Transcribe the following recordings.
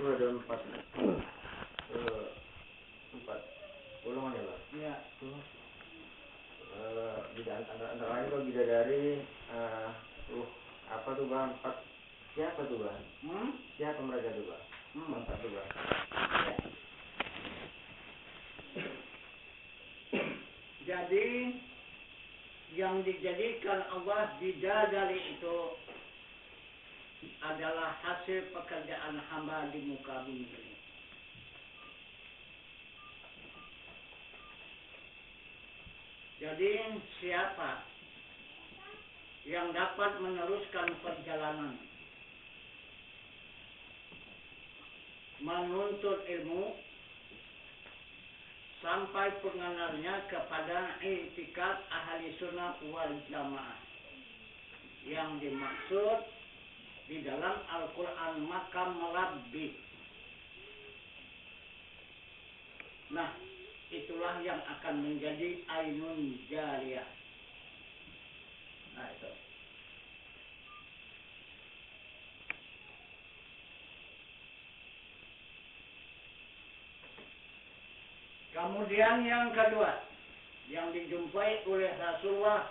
itu ada empat empat golongan ya Pak? Iya. Antara lain kalau bidadari, apa tuh Bang? Empat siapa tuh Bang? Siapa mereka tuh Bang? Empat tuh Bang. Ya. Jadi yang dijadikan Allah bidadari itu adalah hasil pekerjaan hamba di muka bumi ini. Jadi siapa yang dapat meneruskan perjalanan menuntut ilmu sampai pengenalnya kepada i'tikad ahli sunnah wal jamaah yang dimaksud di dalam Al-Quran Maqam Rabbi. Nah, itulah yang akan menjadi ainun jariyah. Nah, itu. Kemudian yang kedua yang dijumpai oleh Rasulullah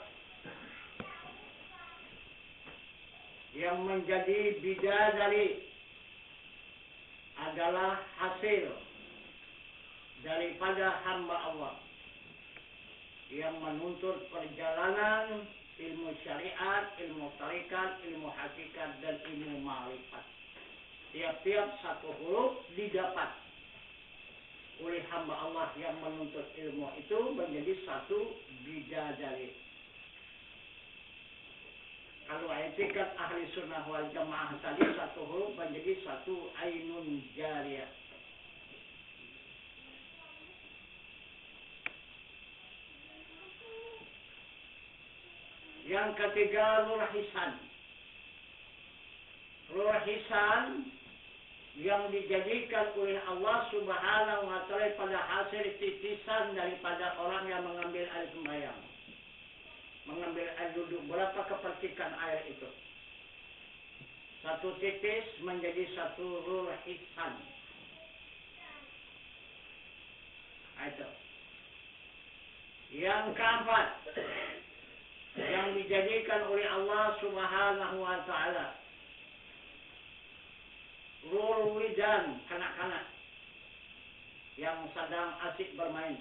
yang menjadi bidadari adalah hasil daripada hamba Allah yang menuntut perjalanan ilmu syariat, ilmu tarikat, ilmu hakikat, dan ilmu ma'rifat. Tiap-tiap satu huruf didapat oleh hamba Allah yang menuntut ilmu itu menjadi satu bidadari. Kalau i'tikad ahli sunnah wal jamaah tadi satu huruf menjadi satu ainun jariyah. Yang ketiga, Ruh Hisan. Ruh Hisan yang dijadikan oleh Allah Subhanahu wa Ta'ala pada hasil titisan daripada orang yang mengambil air sembahyang, mengambil air duduk. Berapa kepercikan air itu? Satu titis menjadi satu Ruh Hisan. Itu. Yang keempat, yang dijadikan oleh Allah Subhanahu wa Ta'ala Ruh Widan, kanak-kanak yang sedang asik bermain,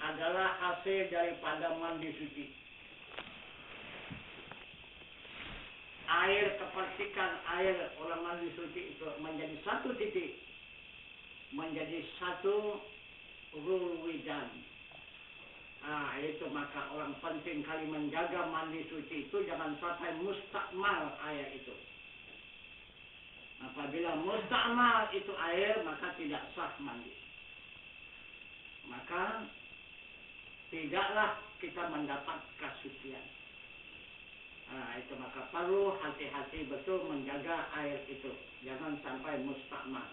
adalah hasil daripada mandi suci. Air, kepercikan air orang mandi suci itu menjadi satu titik, menjadi satu Ruh Widan. Nah, itu maka orang penting kali menjaga mandi suci itu jangan sampai mustakmal air itu. Apabila mustakmal itu air, maka tidak sah mandi. Maka tidaklah kita mendapat kesucian. Nah, itu maka perlu hati-hati betul menjaga air itu. Jangan sampai mustakmal.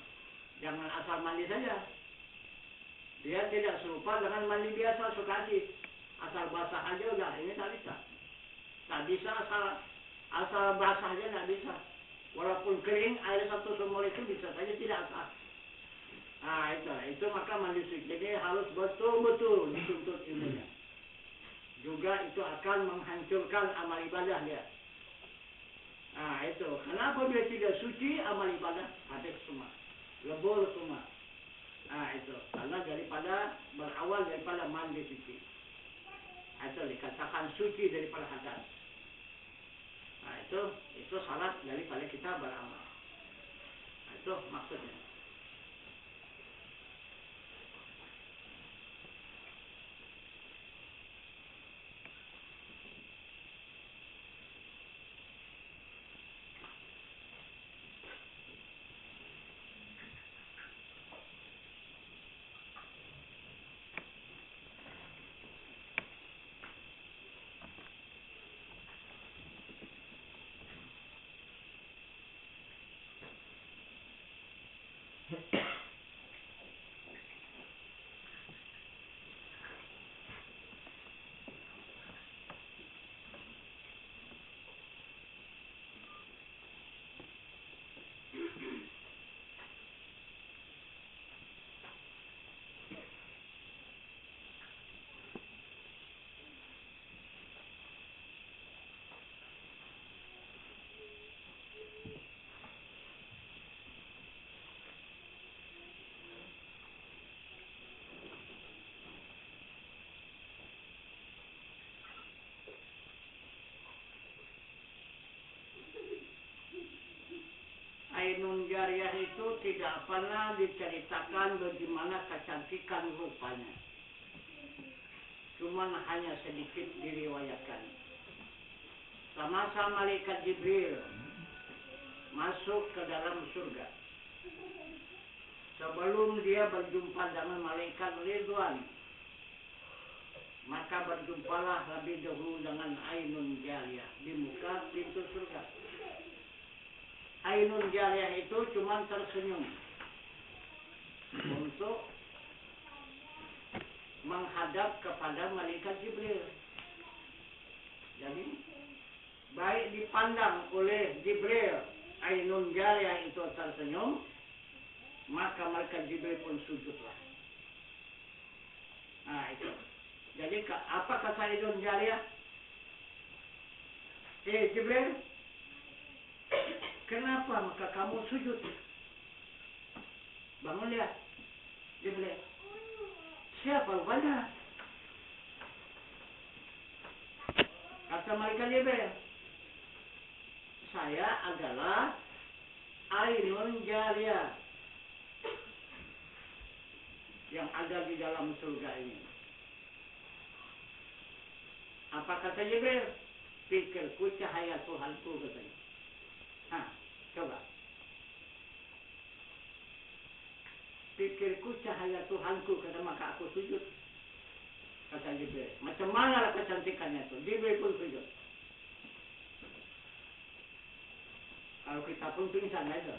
Jangan asal mandi saja. Dia tidak serupa dengan mandi biasa sukati. Asal basah aja udah, ini tak bisa. Tak bisa asal basah aja tak bisa. Walaupun kering, air satu sumur itu bisa saja tidak sah. Nah, itu maka mandi suci ini harus betul-betul dituntut ilmunya. Juga itu akan menghancurkan amal ibadah dia. Nah, itu. Kenapa dia tidak suci, amal ibadah habis semua. Lebur semua. Nah, itu karena berawal daripada mandi suci. Itu dikatakan suci daripada hadas. Nah, itu syarat daripada kita beramal. Nah, itu maksudnya. Ainun Jariyah itu tidak pernah diceritakan bagaimana kecantikan rupanya. Cuman hanya sedikit diriwayatkan. Semasa malaikat Jibril masuk ke dalam surga, sebelum dia berjumpa dengan malaikat Ridwan, maka berjumpalah lebih dahulu dengan Ainun Jariyah di muka pintu surga. Ainun Jariyah itu cuma tersenyum untuk menghadap kepada malaikat Jibril. Jadi baik dipandang oleh Jibril, Ainun Jariyah itu tersenyum, maka malaikat Jibril pun sujudlah. Nah itu. Jadi apa kata Ainun Jariyah? Jibril, kenapa maka kamu sujud? Bangun lihat, Jibril. Siapa rupanya? Kata malaikat Jibril, saya adalah Ainun Jariyah yang ada di dalam surga ini. Apa kata Jibril? Pikirku cahaya Tuhanku katanya. Nah, coba. Pikirku cahaya Tuhanku, kata maka aku sujud. Kata Jibril. Macam mana lah kecantikannya itu? Jibril pun sujud. Kalau kita pun pingsan aja.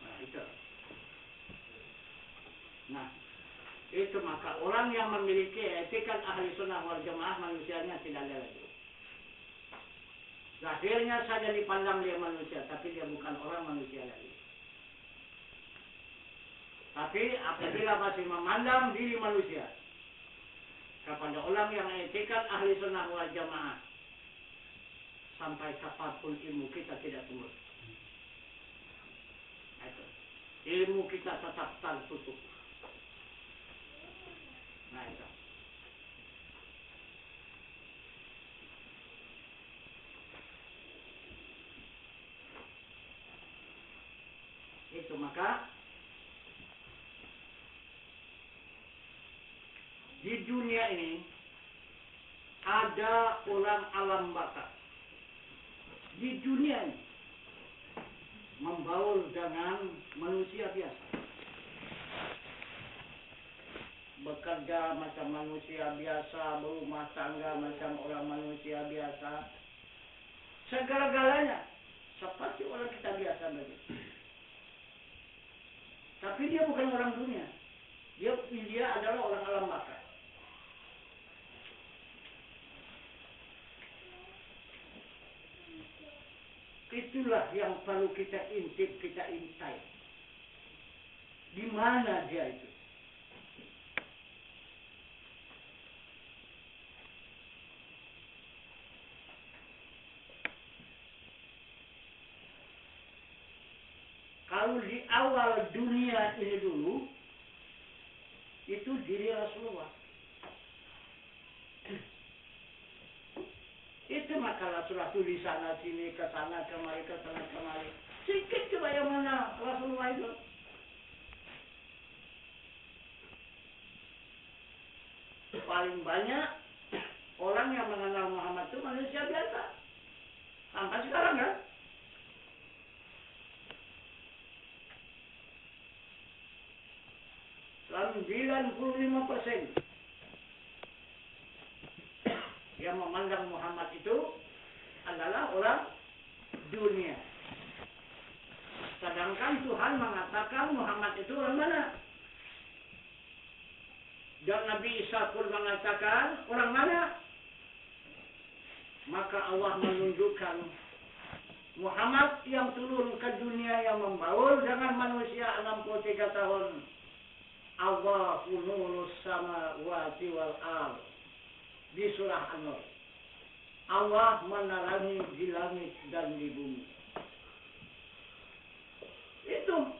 Nah, itu. Nah, itu maka orang yang memiliki etikat ahli sunnah wal jamaah manusianya tidak ada lagi. Zahirnya saja dipandang dia manusia, tapi dia bukan orang manusia lagi. Tapi apabila masih memandang diri manusia kepada orang yang etikat ahli sunnah wal jamaah, sampai kapanpun ilmu kita tidak tembus. Ilmu kita tetap tertutup. Nah itu. Itu maka di dunia ini ada orang alam baka. Di dunia ini membaur dengan manusia biasa. Bekerja macam manusia biasa, berumah tangga macam orang manusia biasa. Segala-galanya seperti orang kita biasa begitu. Tapi dia bukan orang dunia. Dia adalah orang alam baka. Itulah yang perlu kita intip, kita intai. Di mana dia itu? Kalau di awal dunia ini dulu, itu diri Rasulullah. Itu makalah surah di sana sini, ke sana kemari, ke sana kemari. Sedikit coba yang mana Rasulullah itu. Paling banyak orang yang mengenal Muhammad itu manusia biasa. Sampai sekarang kan? Selama 95% yang memandang Muhammad itu adalah orang dunia. Sedangkan Tuhan mengatakan Muhammad itu orang mana? Dan Nabi Isa pun mengatakan orang mana? Maka Allah menunjukkan Muhammad yang turun ke dunia yang membaur dengan manusia 63 tahun. Allahu nurus samawati wal ardh. Di surah An-Nur. Allah menerangi di langit dan di bumi. Itu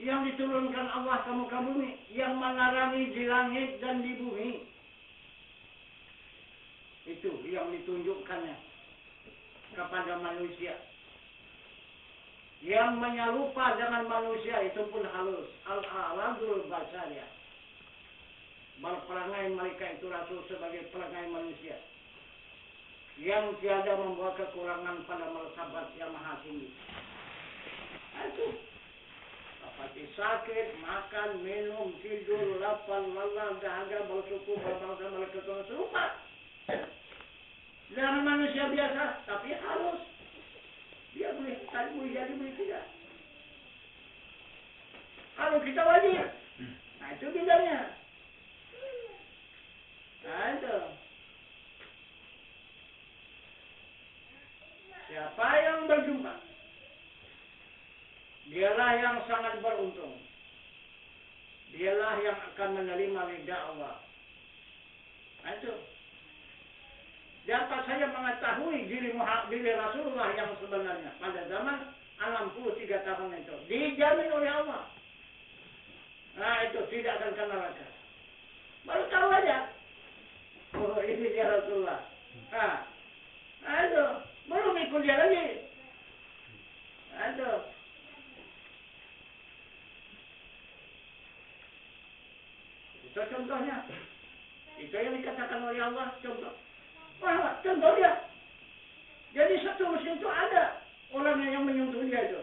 yang diturunkan Allah ke muka bumi, yang menerangi di langit dan di bumi. Itu yang ditunjukkannya kepada manusia Yang menyerupa dengan manusia itu pun halus. Al-aradul basariyah. Berperangai mereka itu rasul sebagai perangai manusia. Yang tiada membawa kekurangan pada martabat yang maha tinggi. Itu. Seperti sakit, makan, minum, tidur, lapar, lelah, dahaga, bersuku, berbangsa, berketurunan serupa. Dengan manusia biasa, tapi halus. Dia boleh jadi, boleh tidak. Kalau kita wajib. Nah, itu bedanya. Nah, itu. Siapa yang berjumpa? Dialah yang sangat beruntung. Dialah yang akan menerima ridha Allah. Nah, itu. Siapa saja mengetahui diri Rasulullah yang sebenarnya pada zaman 63 tahun itu dijamin oleh Allah. Nah, itu tidak akan kena neraka. Baru tahu aja. Oh, ini dia Rasulullah. Nah, itu belum ikut dia lagi. Nah, itu. Itu contohnya. Itu yang dikatakan oleh Allah contoh. Wah, contoh dia. Jadi satu muslim itu ada orang yang menyentuh dia itu.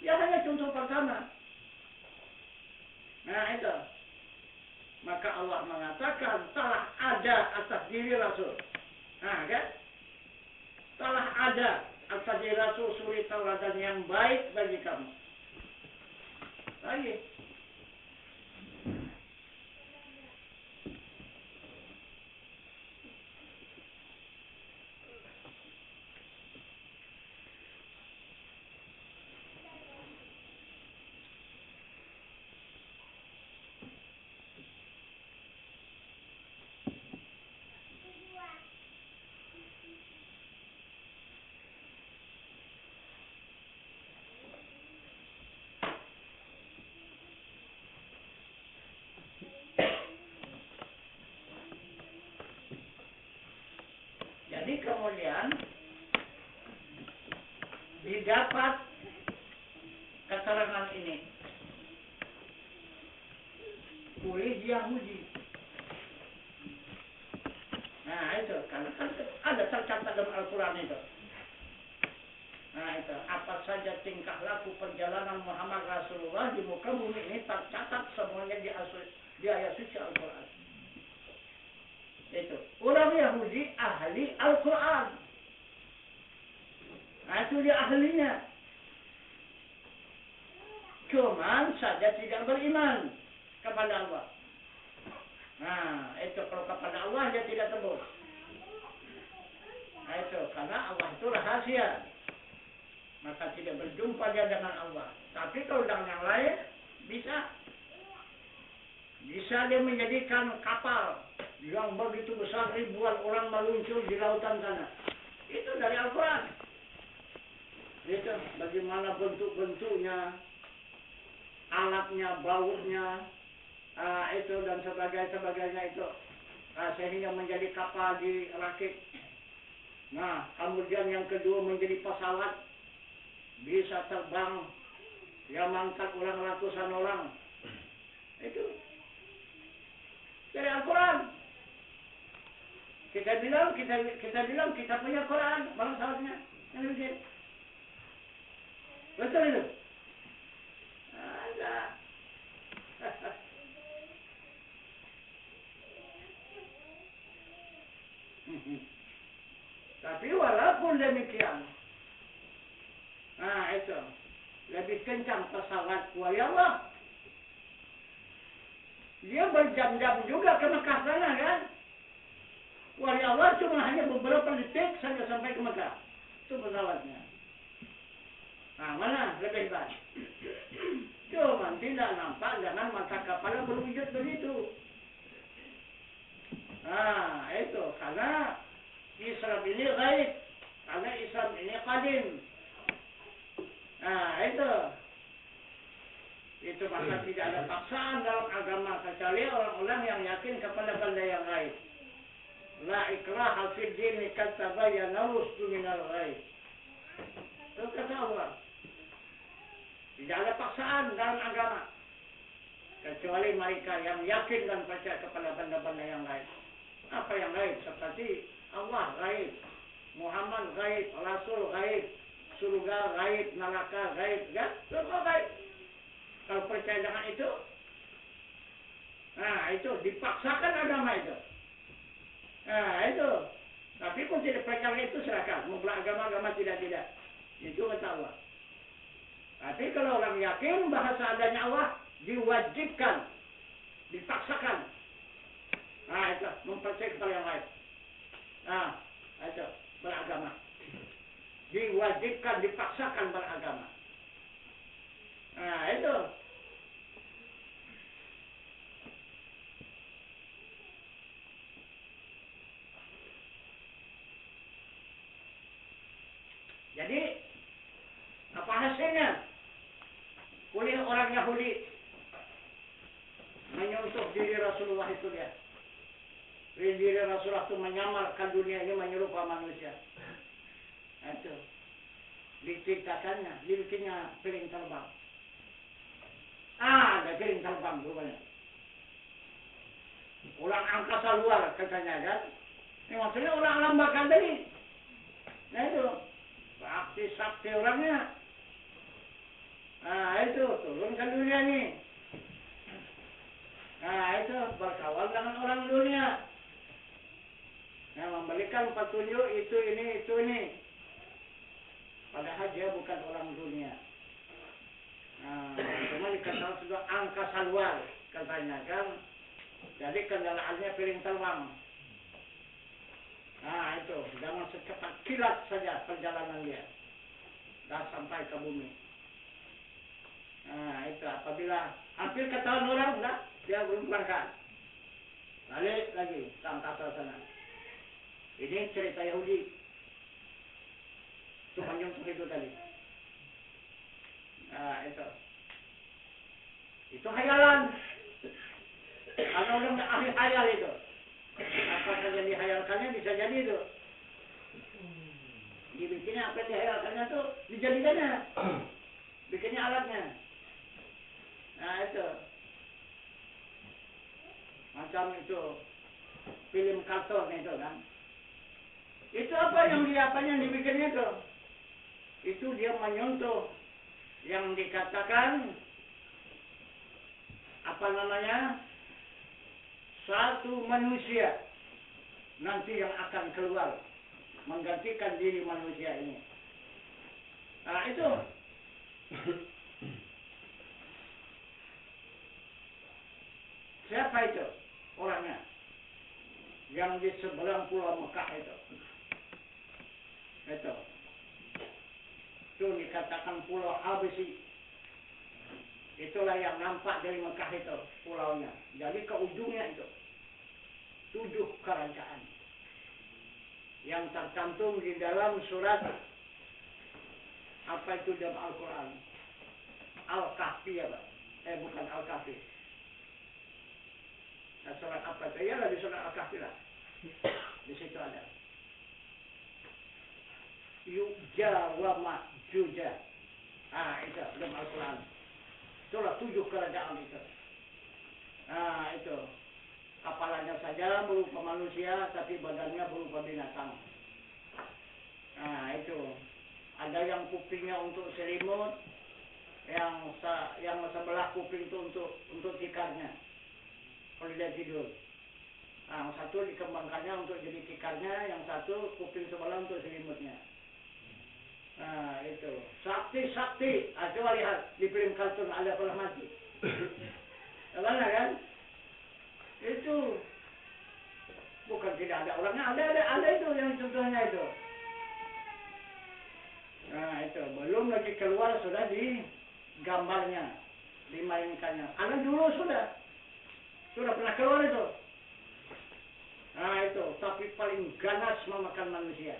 Dia hanya contoh pertama. Nah, itu. Maka Allah mengatakan telah ada atas diri Rasul. Nah, kan? Telah ada atas diri Rasul suri tauladan yang baik bagi kamu. Lagi. Jadi kemudian didapat keterangan ini oleh Yahudi. Nah, itu kan ada tercatat dalam Al-Quran itu. Nah, itu apa saja tingkah laku perjalanan Muhammad Rasulullah di muka bumi ini tercatat semuanya di ayat suci Al-Quran. Itu orang Yahudi ahli Al-Quran. Nah, itu dia ahlinya. Cuman saja tidak beriman kepada Allah. Nah, itu kalau kepada Allah dia tidak tebus. Nah, itu karena Allah itu rahasia. Maka tidak berjumpa dia dengan Allah. Tapi kalau dengan yang lain bisa. Bisa dia menjadikan kapal yang begitu besar ribuan orang meluncur di lautan sana. Itu dari Al-Quran. Itu bagaimana bentuk-bentuknya, alatnya, bautnya, itu dan sebagainya itu. Sehingga menjadi kapal dirakit. Nah, kemudian yang kedua menjadi pesawat. Bisa terbang. Yang mangkat orang ratusan orang. Itu. Dari Al-Quran. Kita bilang kita punya Quran, bangsanya. Yang begini. Betul itu? Ada. Tapi walaupun demikian, nah itu lebih kencang pesawat ya Allah. Dia berjam-jam juga ke Mekah sana kan? Wahai Allah cuma hanya beberapa detik saja sampai ke Mekah. Itu pesawatnya. Nah, mana lebih baik? Cuma tidak nampak dengan mata kepala berwujud begitu. Nah, itu karena Islam ini gaib. Karena Islam ini qadim. Nah, itu. Itu maka tidak ada paksaan dalam agama kecuali orang-orang yang yakin kepada benda yang gaib. La ikraha fid din qad tabayyana rusdu minal ghaib. Itu kata Allah. Tidak ada paksaan dalam agama. Kecuali mereka yang yakin dan percaya kepada benda-benda yang lain. Apa yang gaib? Seperti Allah gaib, Muhammad gaib, Rasul gaib, surga gaib, neraka gaib, kan? Semua gaib. Kalau percaya dengan itu, nah itu dipaksakan agama itu. Nah itu. Tapi pun tidak percaya itu silakan. Mau beragama-agama tidak. Itu kata Allah. Tapi kalau orang yakin bahasa adanya Allah, diwajibkan, dipaksakan. Nah itu, mempercayai kepada yang lain. Nah itu, beragama. Diwajibkan, dipaksakan beragama. Nah itu. Jadi, apa hasilnya? Oleh orang Yahudi menyentuh diri Rasulullah itu dia. Diri Rasulullah itu menyamarkan dunia ini menyerupai manusia. Itu. Diciptakannya, dibikinnya piring terbang. Ada piring terbang rupanya. Orang angkasa luar katanya kan. Ini maksudnya orang alam bakal tadi. Nah itu. Sakti orangnya. Nah itu, turun ke dunia nih. Nah itu, berkawan dengan orang dunia. Nah, memberikan petunjuk itu ini. Padahal dia bukan orang dunia. Nah, cuma dikatakan sudah angkasa luar, katanya kan. Jadi kendaraannya piring terbang. Nah itu, jangan secepat kilat saja perjalanan dia. Dah sampai ke bumi. Nah itu, apabila hampir ketahuan orang, dah, dia belum berangkat. Balik lagi ke angkasa sana. Ini cerita Yahudi. Itu panjang itu tadi. Nah itu. Itu hayalan. Karena orang ahli hayal itu. Apa saja dihayalkannya bisa jadi itu. Dibikinnya apa yang dihayalkannya itu dijadikannya. Bikinnya alatnya. Nah itu. Macam itu. Film kartun itu kan. Itu apa yang dibikinnya itu. Itu dia menyentuh yang dikatakan apa namanya? Satu manusia nanti yang akan keluar menggantikan diri manusia ini. Nah itu. Siapa itu orangnya? Yang di seberang pulau Mekah itu. Itu dikatakan pulau Habsyi. Itulah yang nampak dari Mekah itu pulaunya. Jadi ke ujungnya itu 7 kerajaan yang tercantum di dalam surat apa itu dalam Al-Quran, Al-Kahfi ya Pak? Bukan Al-Kahfi. Nah, surat apa itu? Ya di surat Al-Kahfi lah. Di situ ada. Yu'ja wa Ma'juja. Itu dalam Al-Quran. Itulah 7 kerajaan itu. Nah itu. Kepalanya saja berupa manusia, tapi badannya berupa binatang. Nah itu. Ada yang kupingnya untuk selimut, yang sebelah kuping itu untuk tikarnya. Kalau dia tidur. Nah, yang satu dikembangkannya untuk jadi tikarnya, yang satu kuping sebelah untuk selimutnya. Nah itu sakti. Coba lihat di film kartun ada pernah mati. Mana kan? Itu bukan tidak ada orangnya, ada itu yang contohnya itu. Nah itu belum lagi keluar sudah digambarnya, dimainkannya. Karena dulu sudah pernah keluar itu. Nah itu tapi paling ganas memakan manusia.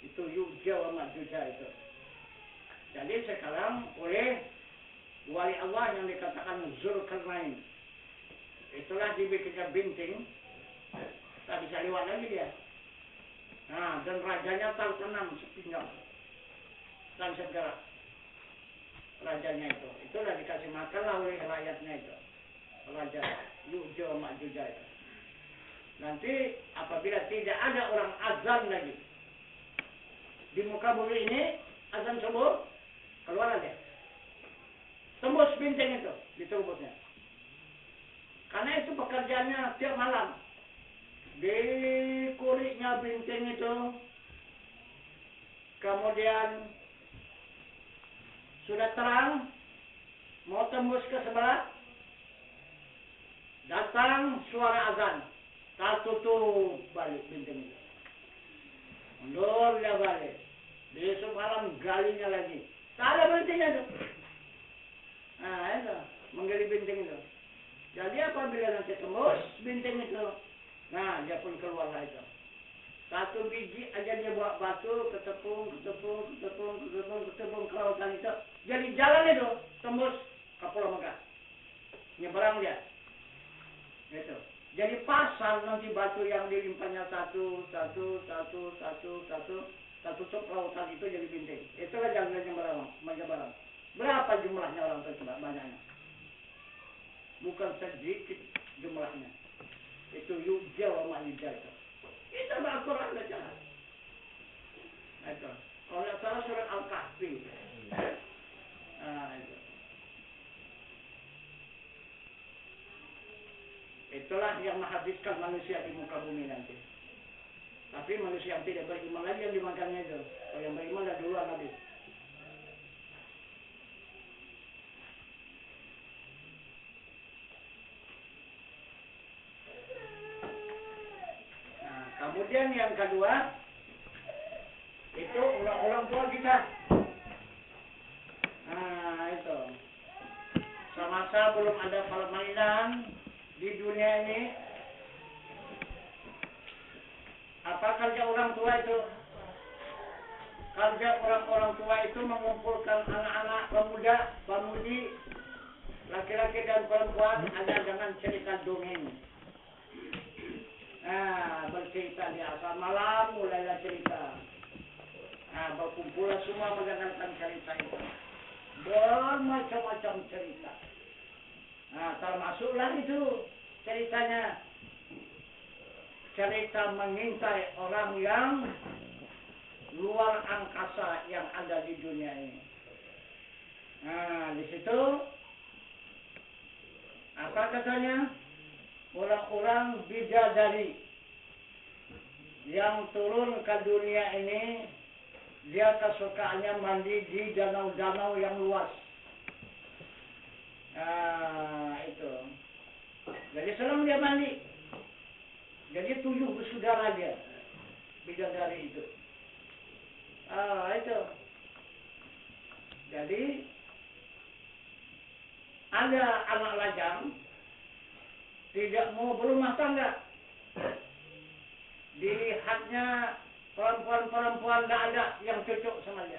Itu Yu'ja wa Ma'juja itu. Jadi sekarang oleh wali Allah yang dikatakan Zulkarnain, itulah dibikinnya binting, tak bisa lewat lagi dia. Nah, dan rajanya tertanam sepinggang dan segera. rajanya itu. Itulah dikasih makanlah oleh rakyatnya itu. Raja Ya'juj wa Ma'juj itu. Nanti apabila tidak ada orang azan lagi di muka bumi ini, azan subuh, keluar dia. Tembus bintang itu, ditembusnya. Karena itu pekerjaannya tiap malam. Di kulitnya bintang itu, kemudian sudah terang, mau tembus ke sebelah, datang suara azan, tak tutup balik bintang itu. Mundur dia balik. Besok malam galinya lagi. Tak ada bintangnya itu. Nah itu, menggali bintang itu. Jadi apabila nanti tembus bintang itu, nah dia pun keluarlah itu. Satu biji aja dia bawa batu, ketepung ke lautan itu. Jadi jalan itu, tembus ke Pulau Mekah. Nyeberang dia. Gitu. Jadi pasar nanti batu yang dilimpahnya satu cok lautan itu jadi bintang. Itulah jalannya menyeberang. Berapa jumlahnya orang tersebut? Banyaknya. Bukan sedikit jumlahnya. Itu Ya'juj wa Ma'juj itu. Itu Al-Quran saja. Itu. Kalau tidak salah surat Al-Kahfi. Nah, itu. Itulah yang menghabiskan manusia di muka bumi nanti. Tapi manusia yang tidak beriman lagi yang dimakannya itu. Kalau yang beriman dah duluan habis. Kemudian yang kedua, itu orang tua kita. Nah itu, semasa belum ada permainan di dunia ini, apa kerja orang tua itu? Kerja orang tua itu mengumpulkan anak-anak pemuda, pemudi, laki-laki dan perempuan ada dengan cerita dongeng. Nah, bercerita di asal malam, mulailah cerita. Nah, berkumpulah semua mendengarkan cerita itu. Bermacam-macam cerita. Nah, termasuklah itu ceritanya. Cerita mengintai orang yang luar angkasa yang ada di dunia ini. Nah, di situ apa katanya? Orang-orang bidadari yang turun ke dunia ini, dia kesukaannya mandi di danau-danau yang luas. Nah, itu. Jadi senang dia mandi. Jadi 7 bersaudara dia, bidadari itu. Itu. Jadi ada anak lajang tidak mau berumah tangga. Dilihatnya perempuan-perempuan tidak ada yang cocok sama dia.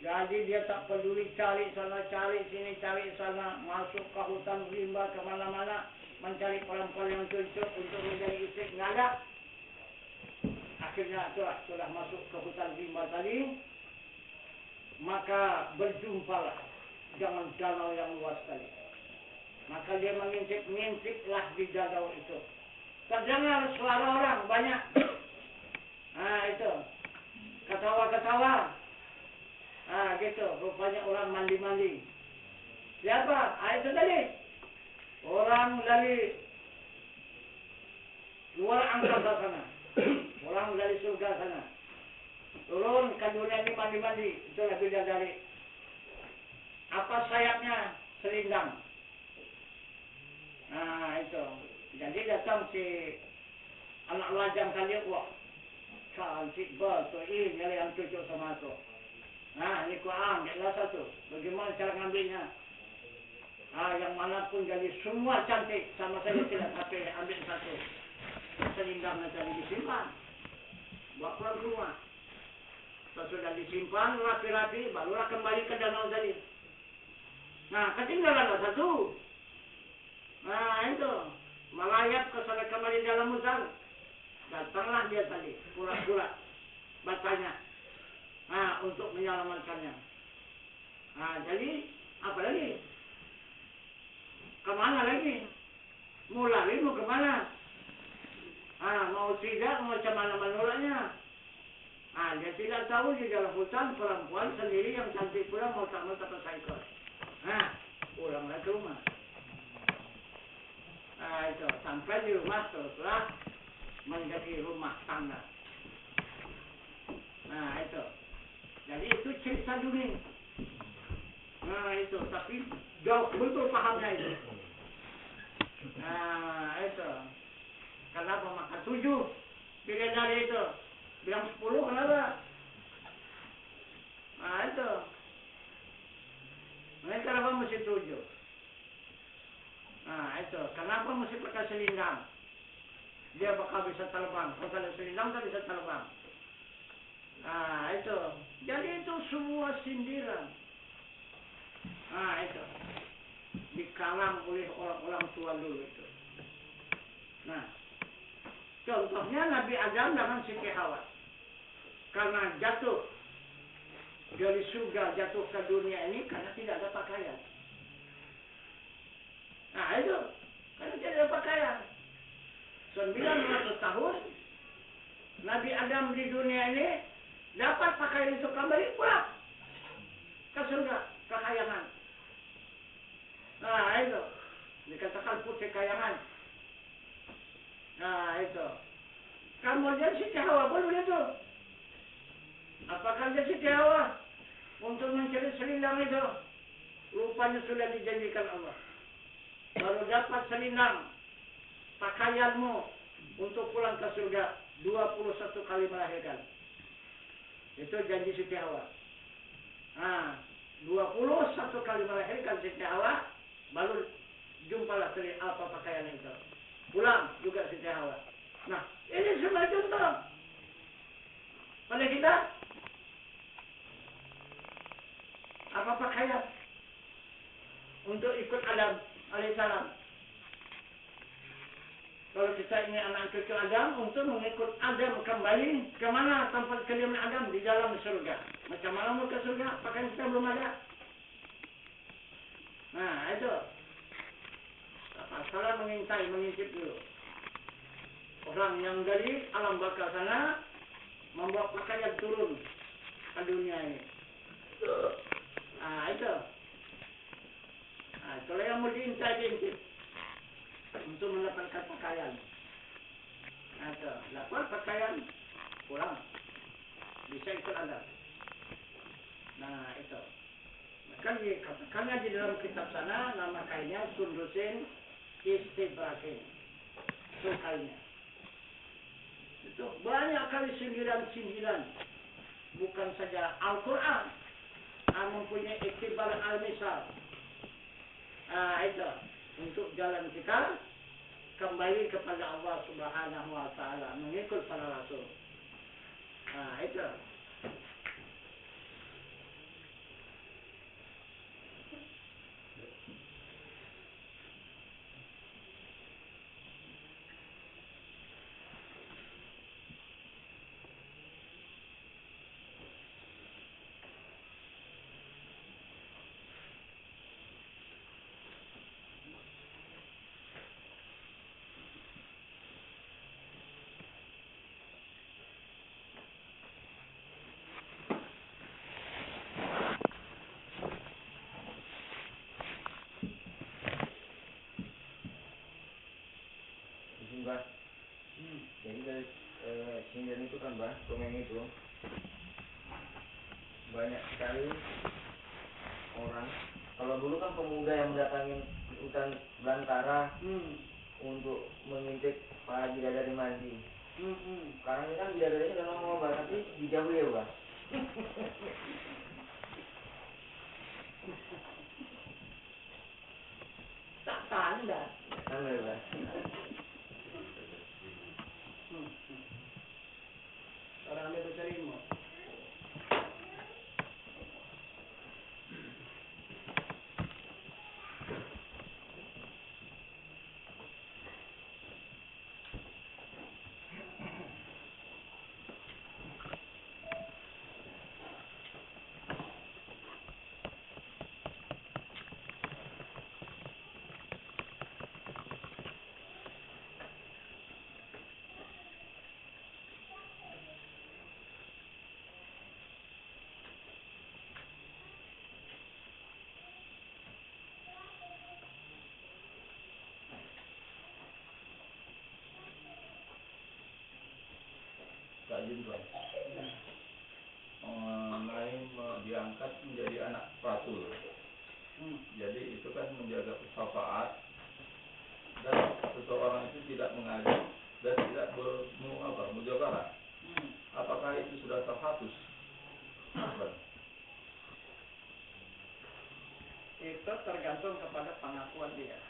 Jadi dia tak peduli cari sana, cari sini, cari sana, masuk ke hutan rimba kemana-mana, mencari perempuan yang cocok untuk menjadi istri, nggak ada. Akhirnya sudah masuk ke hutan rimba tadi, maka berjumpalah dengan danau yang luas tadi. Maka dia mengintip-ngintiplah di danau itu. Terdengar suara orang banyak. Nah itu. Ketawa-ketawa. Nah gitu. Rupanya orang mandi-mandi. Siapa? Itu tadi. Orang dari luar angkasa sana. Orang dari surga sana. Turun ke dunia ini mandi-mandi. Itulah bidadari. Apa sayapnya? Selindang. Nah itu. Jadi datang si anak lajang kali, wah cantik betul, ini yang cocok sama aku. Nah ini ku ambillah satu. Bagaimana cara ngambilnya? Yang manapun jadi semua cantik, sama saja tidak tapi ambil satu. Selindangnya tadi disimpan, bawa pulang ke rumah. Sesudah disimpan rapi-rapi, barulah kembali ke danau tadi. Nah ketinggalan satu. Nah itu, melayap ke sana kembali dalam hutan. Datanglah dia tadi, pura-pura bertanya. Nah, untuk menyelamatkannya. Nah, jadi apa lagi? Kemana lagi? Mau lari mau kemana? Mau tidak mau macam mana menolaknya? Dia tidak tahu di dalam hutan perempuan sendiri yang cantik pula mau tak pakai ikut. Pulanglah ke rumah. Itu sampai di rumah setelah menjadi rumah tangga. Itu. Jadi itu cerita dunia. Itu tapi jauh betul pahamnya itu. Itu. Kenapa maka 7 bidadari itu? Bilang 10 kenapa? Itu. Mereka kenapa mesti 7? Itu. Kenapa mesti pakai selendang? Dia bakal bisa terbang. Kalau ada selendang tak bisa terbang. Itu. Jadi itu semua sindiran. Itu. Dikalang oleh orang-orang tua dulu itu. Contohnya Nabi Adam dengan Siti Hawa. Karena jatuh dari surga jatuh ke dunia ini karena tidak ada pakaian. Itu. Karena tidak ada pakaian. 900 tahun Nabi Adam di dunia ini dapat pakaian itu kembali pulang ke surga, ke kayangan. Itu. Dikatakan putih kayangan. Itu. Kemudian Siti Hawa pun begitu. Apakah dia Siti Hawa untuk mencari selendang itu? Rupanya sudah dijanjikan Allah. Baru dapat selendang pakaianmu untuk pulang ke surga 21 kali melahirkan. Itu janji Siti Hawa. 21 kali melahirkan Siti Hawa, baru jumpalah pakaian itu. Pulang juga Siti Hawa. Ini semua contoh. Pada kita, apa pakaian untuk ikut Adam alaihissalam? Kalau kita ini anak cucu Adam, untuk mengikut Adam kembali ke mana tempat kediaman Adam? Di dalam surga. Macam mana mau ke surga? Pakaian kita belum ada. Itu. Salah mengintip dulu. Orang yang dari alam bakal sana membawa pakaian turun ke dunia ini. Itu. Kalau yang mau diintip untuk mendapatkan pakaian. Itu. Dapat pakaian, pulang. Bisa ikut Anda. Itu. Maka dikatakannya di dalam kitab sana, nama kainnya sundusin istibrakin. Itu kainnya. Itu banyak kali sindiran-sindiran. Bukan saja Al-Quran mempunyai iktibar al-misal. Itu untuk jalan kita kembali kepada Allah Subhanahu wa Ta'ala, mengikut para rasul. Itu. Mbah. Jadi dari sindiran itu kan Mbah, komen itu banyak sekali orang. Kalau dulu kan pemuda yang mendatangi hutan belantara untuk mengintip para bidadari mandi. Sekarang ini kan bidadarinya udah ngomong Mbah, tapi dijauhi ya Mbah. Tak tanda. Tanda ya Mbah. Orang ambil berterima. Tajin tuan. Mengenai diangkat menjadi anak rasul. Jadi itu kan menjaga syafaat dan seseorang itu tidak mengajak dan tidak mujabalah. Apakah itu sudah terhapus? Itu tergantung kepada pengakuan dia.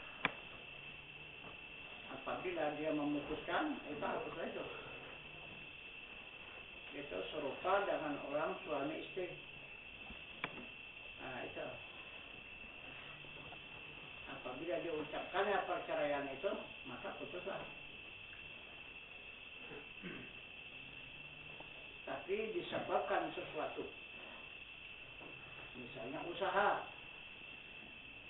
Apabila dia memutuskan, itu hapus itu. Itu serupa dengan orang suami istri. Nah itu. Apabila dia ucapkannya perceraian itu, maka putuslah. Tapi disebabkan sesuatu. Misalnya usaha.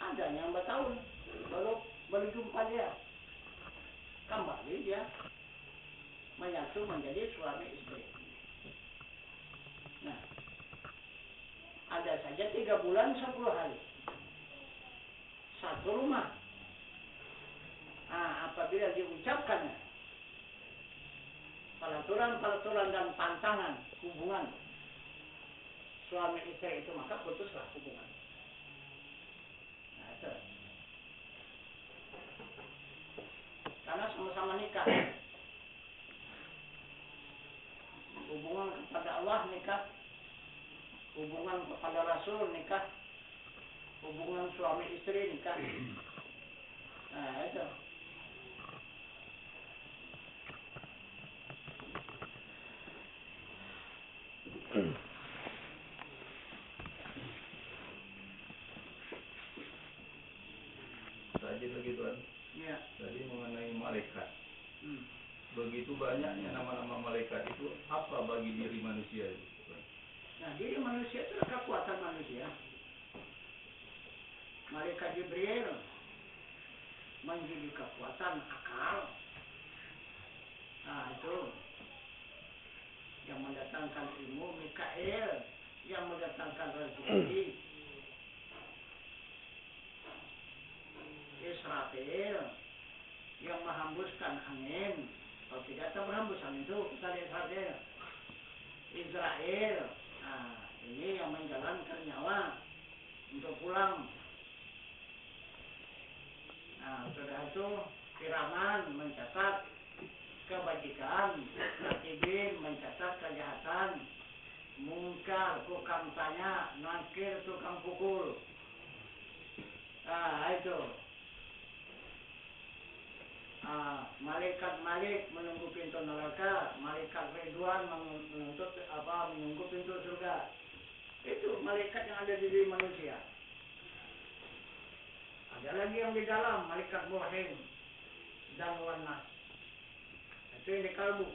Ada yang bertahun baru berjumpa dia. Kembali dia menyatu menjadi suami istri. Nah, ada saja 3 bulan 10 hari. Satu rumah. Nah, apabila diucapkannya pelaturan dan pantangan hubungan suami istri itu, maka putuslah hubungan. Nah, itu. Karena sama-sama nikah. Hubungan kepada Allah nikah, hubungan kepada Rasul nikah, hubungan suami istri nikah. Nah itu. Tadi lagi tuan. Ya. Tadi mengenai malaikat. Begitu banyaknya nama-nama malaikat itu, apa bagi diri manusia itu? Nah, diri manusia itu kekuatan manusia. Malaikat Jibril menjadi kekuatan akal. Nah, itu yang mendatangkan ilmu. Mikael yang mendatangkan rezeki. Israfil yang menghembuskan angin. Kalau tidak berhembus angin itu kita lihat Israel. Nah, ini yang menjalankan nyawa untuk pulang. Nah, sudah itu Kiraman mencatat kebajikan, Katibin mencatat kejahatan, Mungkar tukang tanya, Nakir tukang pukul. Nah, itu. Malaikat Malik menunggu pintu neraka, malaikat Ridwan menunggu pintu surga. Itu malaikat yang ada di diri manusia. Ada lagi yang di dalam, malaikat Muhim dan Wanas. Itu yang di kalbu.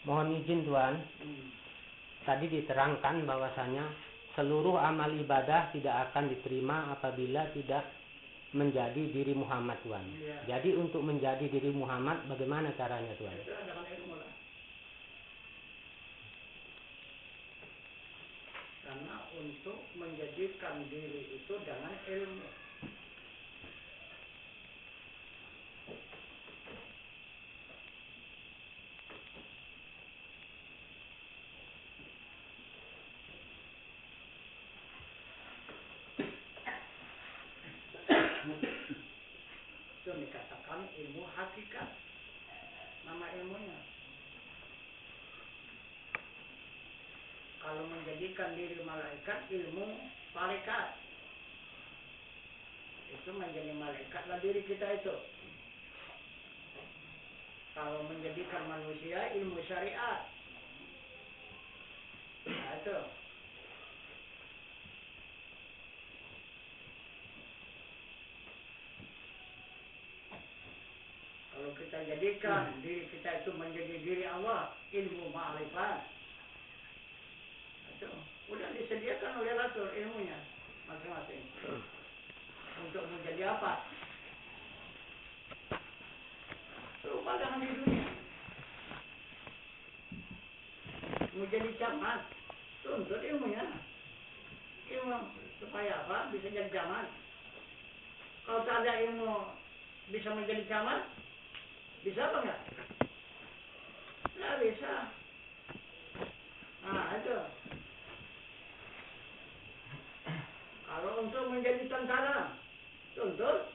Mohon izin Tuan, tadi diterangkan bahwasanya seluruh amal ibadah tidak akan diterima apabila tidak menjadi diri Muhammad Tuan. Ya. Jadi untuk menjadi diri Muhammad bagaimana caranya Tuan? Itu dengan ilmu lah. Karena untuk menjadikan diri itu dengan ilmu. Itu dikatakan ilmu hakikat. Nama ilmunya. Kalau menjadikan diri malaikat, ilmu malaikat. Itu menjadi malaikatlah diri kita itu. Kalau menjadikan manusia, ilmu syariat. Nah itu. Kalau kita jadikan diri kita itu menjadi diri Allah, ilmu ma'rifat. Itu udah disediakan oleh Rasul ilmunya masing-masing. Untuk menjadi apa? Perubahan di dunia. Menjadi camat, tuntut ilmunya. Ilmu supaya apa? Bisa jadi camat. Kalau tak ada ilmu bisa menjadi camat, bisa apa enggak? Nggak bisa. Nah itu. Kalau untuk menjadi tentara, tuntut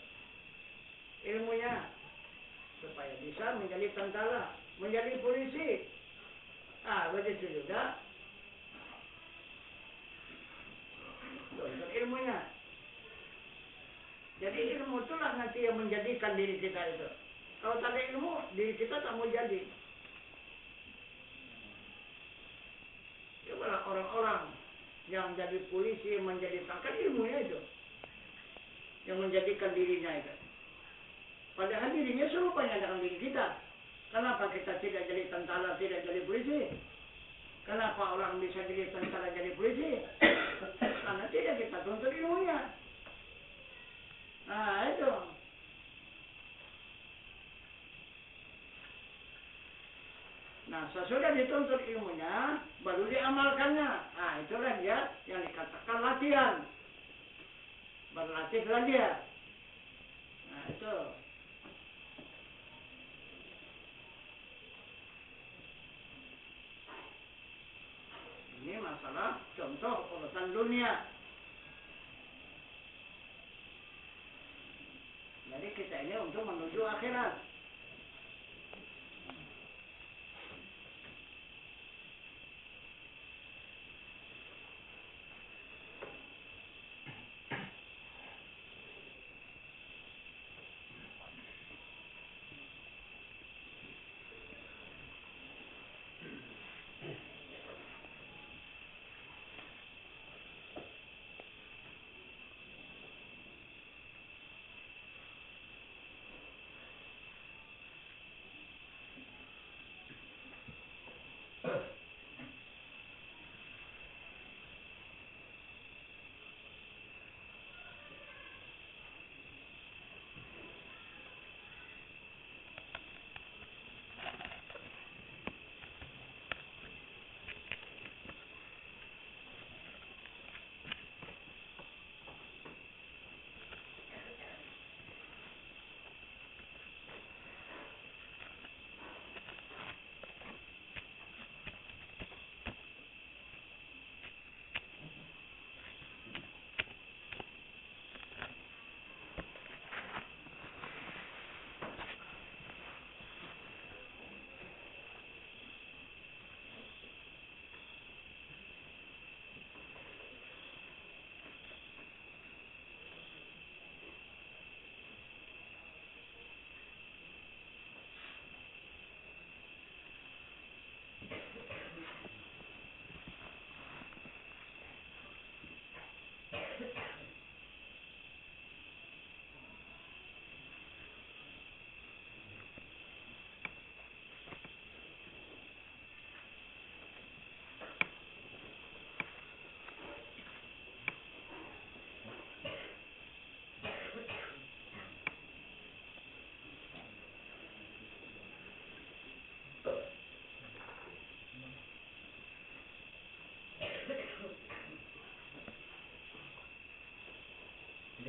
ilmunya supaya bisa menjadi tentara, menjadi polisi. Ah, begitu juga. Tuntut ilmunya. Jadi ilmu itulah nanti yang menjadikan diri kita itu. Kalau tak ada ilmu, diri kita tak mau jadi. Cobalah orang-orang yang jadi polisi, menjadi tentara, ilmunya itu. Yang menjadikan dirinya itu. Padahal dirinya serupanya dengan diri kita. Kenapa kita tidak jadi tentara, tidak jadi polisi? Kenapa orang bisa jadi tentara, jadi polisi? Karena tidak kita tuntut ilmunya. Nah itu. Nah sesudah dituntut ilmunya, baru diamalkannya. Nah itulah dia yang dikatakan latihan. Berlatihlah dia. Nah itu. Ini masalah contoh urusan dunia. Jadi kita ini untuk menuju akhirat.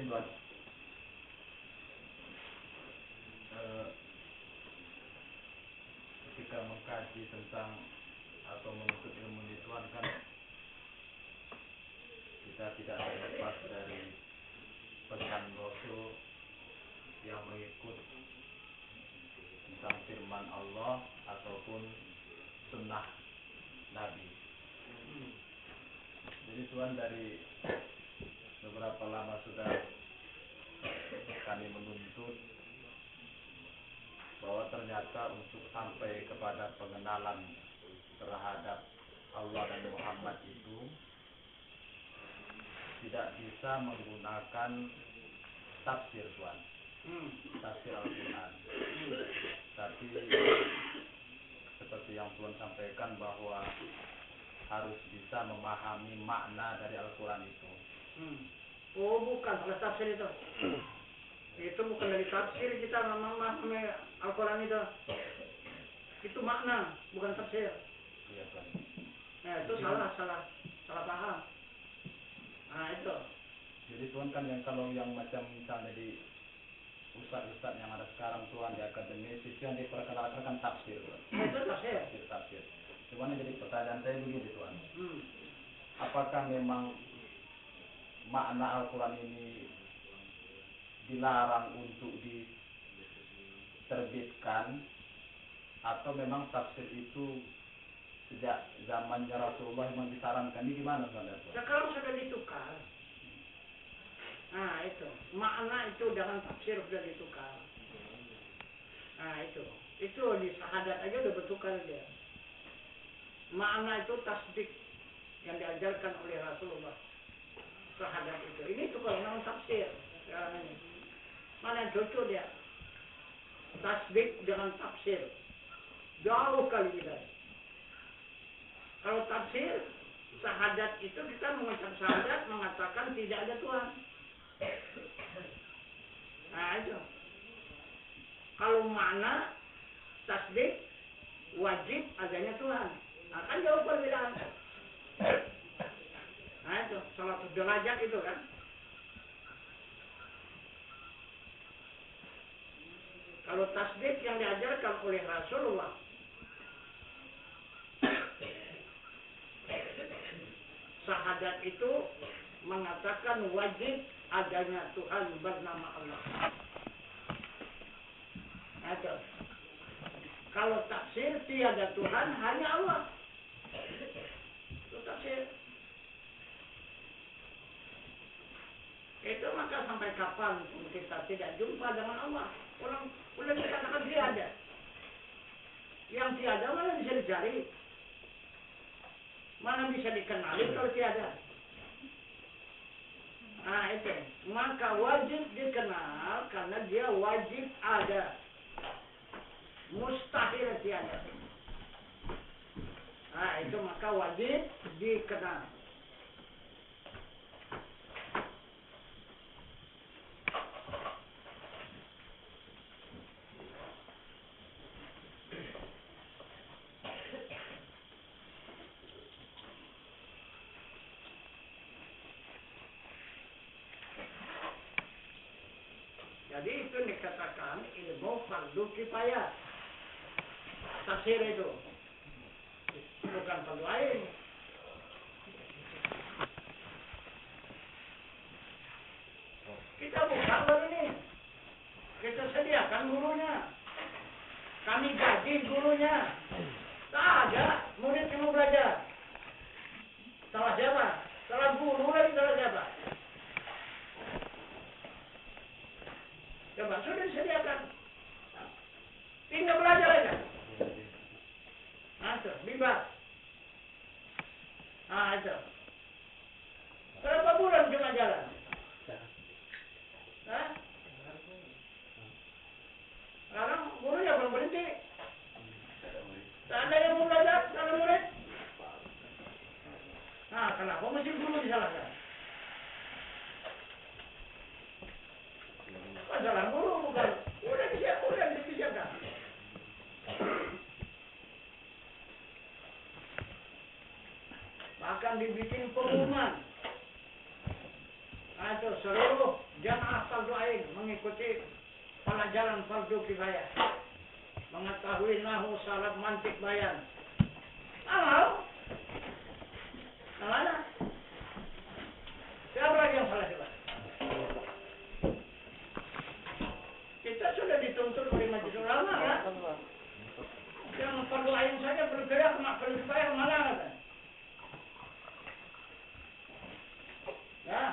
Tuan. Ketika mengkaji tentang atau menuntut ilmu ini Tuan, kan kita tidak terlepas dari pesan Rasul yang mengikut tentang firman Allah ataupun sunnah Nabi. Jadi Tuan, dari beberapa lama sudah kami menuntut bahwa ternyata untuk sampai kepada pengenalan terhadap Allah dan Muhammad itu tidak bisa menggunakan tafsir Tuan, tafsir Al-Quran. Tapi seperti yang Tuan sampaikan bahwa harus bisa memahami makna dari Al-Quran itu. Oh bukan, kalau tafsir itu. Itu bukan dari tafsir kita memahami Al-Quran itu. Itu makna, bukan tafsir. Iya Tuan. Nah itu salah paham. Nah itu. Jadi Tuan, kan yang kalau yang macam misalnya di ustaz-ustaz yang ada sekarang Tuan di akademisi itu yang diperkenalkan kan tafsir Tuan. Itu tafsir. Tafsir. Cuman yang jadi pertanyaan saya begini Tuan. Apakah memang makna Al-Quran ini dilarang untuk diterbitkan, atau memang tafsir itu sejak zamannya Rasulullah memang disarankan? Ini gimana Tuan? Sekarang sudah ditukar. Nah itu, makna itu dengan tafsir sudah ditukar. Nah itu di syahadat aja udah bertukar dia. Makna itu tasdik yang diajarkan oleh Rasulullah. Syahadat itu. Ini tukar dengan tafsir sekarang ini. Mana yang cocok dia? Tasdik dengan tafsir. Jauh kali beda. Kalau tafsir, syahadat itu kita mengucap syahadat mengatakan tidak ada Tuhan. Nah itu. Kalau makna tasdik wajib adanya Tuhan. Nah kan jauh perbedaan. Nah itu, salah satu derajat itu kan. Kalau tasdik yang diajarkan oleh Rasulullah, syahadat itu mengatakan wajib adanya Tuhan bernama Allah. Itu. Kalau tafsir tiada Tuhan, hanya Allah. Itu tafsir. Itu maka sampai kapan kita tidak jumpa dengan Allah? Orang boleh dikatakan tiada. Yang tiada mana bisa dicari? Mana bisa dikenali kalau tiada? Nah itu. Maka wajib dikenal karena dia wajib ada. Mustahil tiada. Nah itu maka wajib dikenal. Jadi itu dikatakan ilmu fardu kifayah. Tafsir itu bukan fardu ain. Kita buka baru ini. Kita sediakan gurunya. Kami gaji gurunya. Tak ada murid yang mau belajar. Salah siapa? Salah guru lagi, salah siapa? Coba sudah disediakan. Tinggal belajar aja. Nah, itu, bebas. Nah, itu. Berapa bulan cuma jalan? Hah? Sekarang gurunya belum berhenti. Tak ada yang mau belajar, tak ada murid. Nah, kenapa mesti guru disalahkan? Masalah guru bukan. Udah disiapkan. Bahkan dibikin pengumuman. Itu seluruh jamaah fardu ain mengikuti pelajaran fardu kifayah. Mengetahui nahu saraf mantik bayan. Halo. Mana? Siapa lagi yang salah coba? Kita sudah dituntut oleh majelis ulama kan? Yang fardu ain saja bergerak fardu kifayah kemana kan? Ya.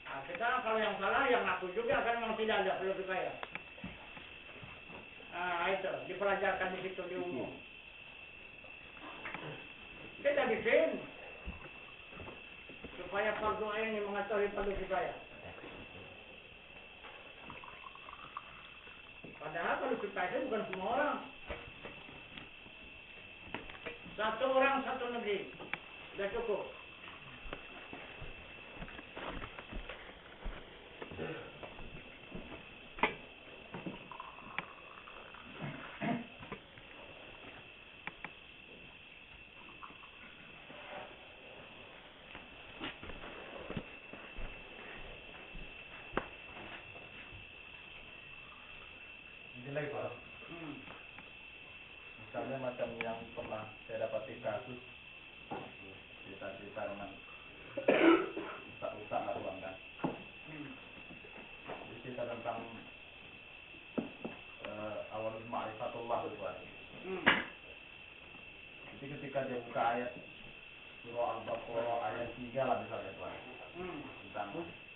Nah, kita kalau yang salah yang ngaku juga kan memang tidak ada fardu kifayah. Nah, itu dipelajarkan di situ di umum. Kita bikin supaya fardu ain ini mengetahui fardu kifayah. Padahal fardu kifayah itu bukan semua orang. Satu orang satu negeri sudah cukup. Lagi Pak, misalnya macam yang pernah saya dapati kasus cerita-cerita dengan ustaz Arwan kan, jadi cerita tentang awal ma'rifatullah itu Pak. Jadi ketika dia buka ayat surah Al-Baqarah ayat 3 lah misalnya Pak, tentang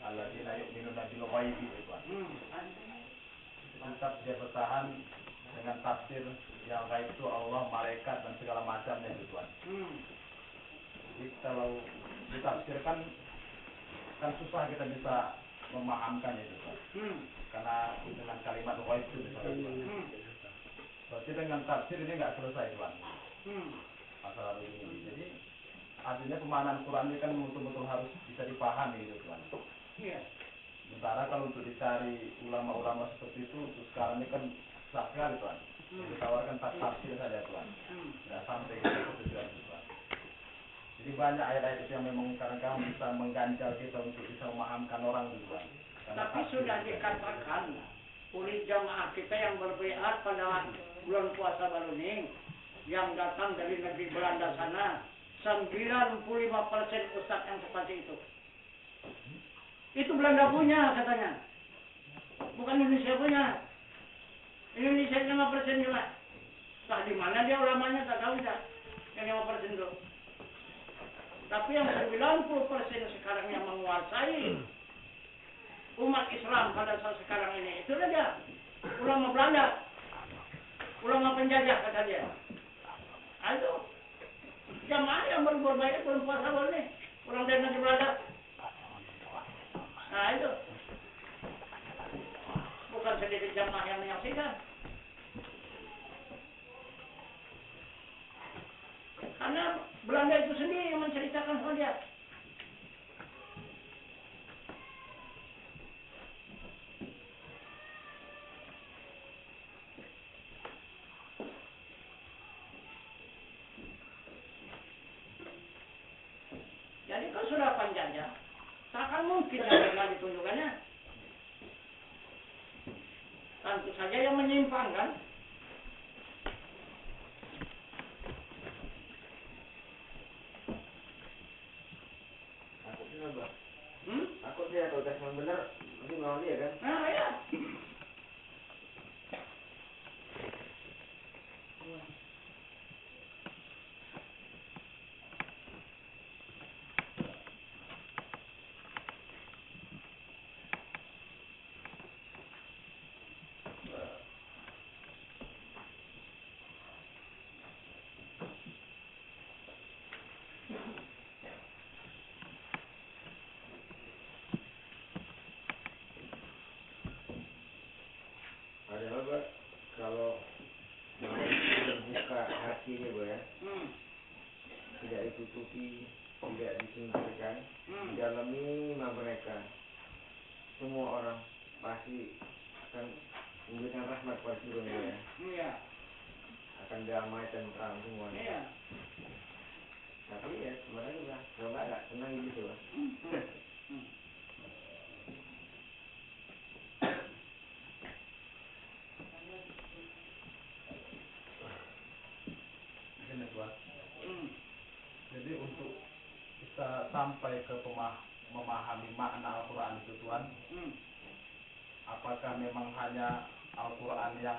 alladzina yu'minuna bil ghaibi itu Pak. Tetap dia bertahan dengan tafsir yang gaib itu Allah, malaikat dan segala macamnya itu Tuhan. Jadi kalau ditafsirkan kan susah kita bisa memahamkannya itu Tuhan. Karena dengan kalimat gaib itu misalnya Tuhan. Berarti dengan tafsir ini nggak selesai Tuhan. Masalah ini. Jadi artinya pemahaman Quran ini kan betul-betul harus bisa dipahami gitu Tuhan. Sementara kalau untuk dicari ulama-ulama seperti itu untuk sekarang ini kan susah sekali Tuhan. Ditawarkan tafsir saja Tuhan. Tidak sampai ke tujuan Tuhan. Jadi banyak ayat-ayat itu yang memang kadang-kadang bisa mengganjal kita untuk bisa memahamkan orang Tuhan. Tapi sudah dikatakan oleh jamaah kita yang berbayat pada bulan puasa baru ini yang datang dari negeri Belanda sana 95% ustaz yang seperti itu. Itu Belanda punya katanya. Bukan Indonesia punya. Indonesia 5% cuma. Entah di mana dia ulamanya tak tahu tak. Yang 5% itu. Tapi yang 90% sekarang yang menguasai umat Islam pada saat sekarang ini itu saja ulama Belanda. Ulama penjajah kata dia. Itu jamaah yang berbuat baik bulan puasa baru ini. Orang dari negeri Belanda. Nah itu bukan sedikit jamaah yang menyaksikan. Karena Belanda itu sendiri yang menceritakan sama dia. Jadi kalau sudah penjajah, takkan mungkin yang benar ditunjukkannya. Tentu saja yang menyimpang kan. Aku sih nambah. Aku sih kalau tes yang benar, mesti melawan dia kan. Nah ya. Padahal Pak, kalau mau terbuka hatinya Pak ya, tidak ditutupi, tidak disingkirkan, didalami mereka, semua orang pasti akan memberikan rahmat pada seluruhnya ya. Iya. Akan damai tentram semuanya. Iya. Tapi ya sebenarnya juga kalau nggak senang gitu Pak. Tuhan. Jadi untuk bisa sampai ke memahami makna Al-Quran itu Tuhan, apakah memang hanya Al-Quran yang